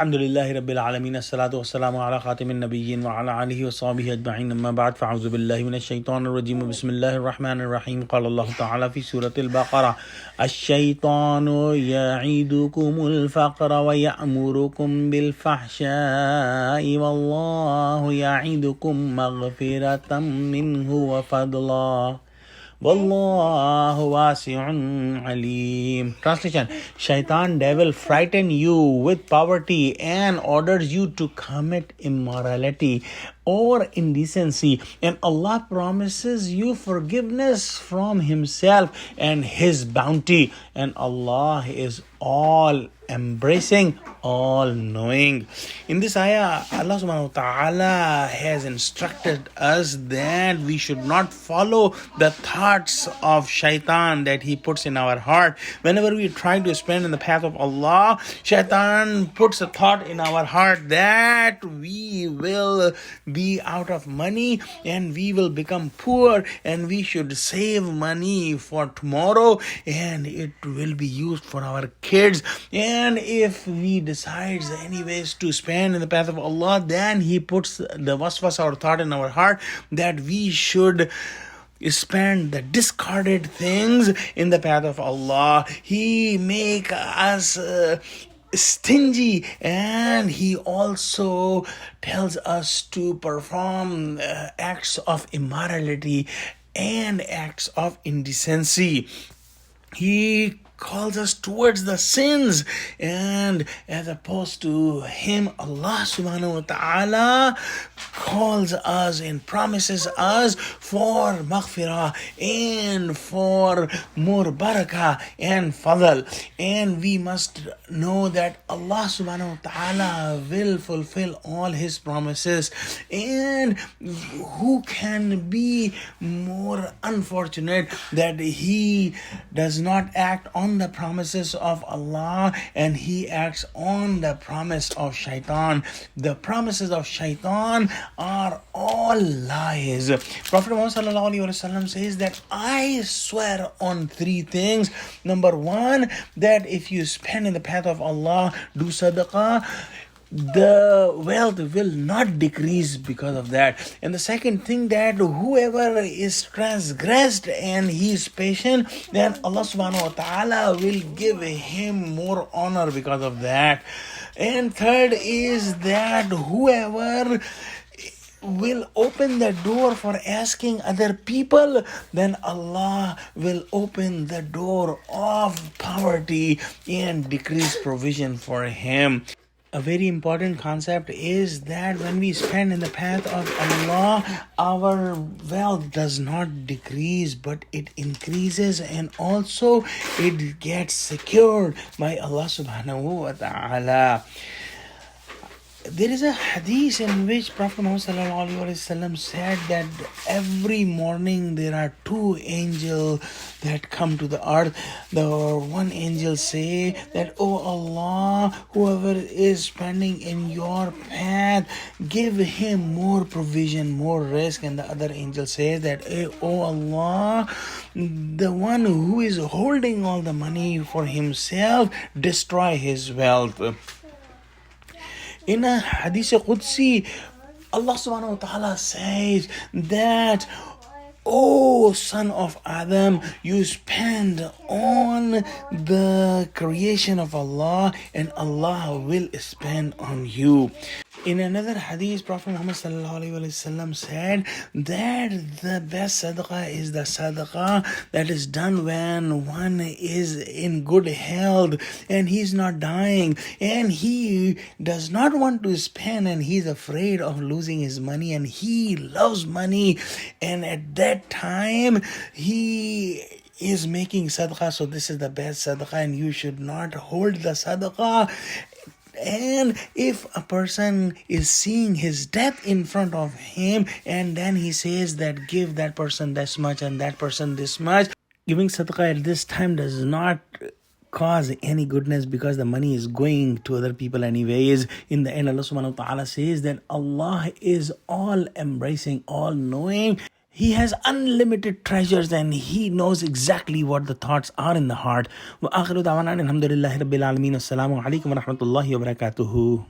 Alhamdulillahi Rabbil Alameen. As-salatu was-salamu ala khatimin nabiyyin wa ala alihi wa sahbihi ajma'in. Amma ba'd. Fa'udhu billahi minash shaitanir rajim. Bismillahir rahmanir rahim. Qala Allah ta'ala fi suratil Baqarah. Ash-shaytanu ya'idukumul faqra wa ya'murukum bil fahsha'i wallahu ya'idukum maghfiratan minhu wa fadla. Wallahu wasi'un alim. Translation: Shaitan, devil, frighten you with poverty and orders you to commit immorality or indecency, and Allah promises you forgiveness from Himself and His bounty, and Allah is all embracing, all knowing. In this ayah, Allah subhanahu wa ta'ala has instructed us that we should not follow the thoughts of shaitan that he puts in our heart. Whenever we try to spend in the path of Allah, shaitan puts a thought in our heart that we will be out of money and we will become poor, and we should save money for tomorrow and it will be used for our kids. And if we decide anyways to spend in the path of Allah, then he puts the waswas or thought in our heart that we should spend the discarded things in the path of Allah. He make us stingy, and he also tells us to perform acts of immorality and acts of indecency. He calls us towards the sins, and as opposed to him, Allah subhanahu wa ta'ala calls us and promises us for maghfirah and for more barakah and fadl. And we must know that Allah subhanahu wa ta'ala will fulfill all His promises, and who can be more unfortunate that he does not act on the promises of Allah and he acts on the promise of shaitan. The promises of shaitan are all lies. Prophet Muhammad sallallahu alaihi wasallam says that I swear on three things. Number one, that if you spend in the path of Allah, do sadaqah, the wealth will not decrease because of that. And the second thing, that whoever is transgressed and he is patient, then Allah subhanahu wa ta'ala will give him more honor because of that. And third is that whoever will open the door for asking other people, then Allah will open the door of poverty and decrease provision for him. A very important concept is that when we spend in the path of Allah, our wealth does not decrease, but it increases, and also it gets secured by Allah subhanahu wa ta'ala. There is a hadith in which Prophet Muhammad sallallahu alaihi wasallam said that every morning there are two angels that come to the earth. The one angel say that, "Oh Allah, whoever is spending in your path, give him more provision, more risk." And the other angel says that, "Oh Allah, the one who is holding all the money for himself, destroy his wealth." In a Hadith Qudsi, Allah subhanahu wa ta'ala says that, "O son of Adam, you spend on the creation of Allah and Allah will spend on you." In another hadith, Prophet Muhammad sallallahu alaihi wasallam said that the best sadaqah is the sadaqah that is done when one is in good health and he's not dying and he does not want to spend and he's afraid of losing his money and he loves money, and at that time he is making sadaqah. So this is the best sadaqah, and you should not hold the sadaqah. And if a person is seeing his death in front of him and then he says that give that person this much and that person this much, giving sadaqah at this time does not cause any goodness because the money is going to other people anyways. In the end, Allah subhanahu wa ta'ala says that Allah is all embracing, all knowing, He has unlimited treasures and He knows exactly what the thoughts are in the heart. وآخر دعوانا الحمد لله رب العالمين. السلام عليكم ورحمة الله وبركاته.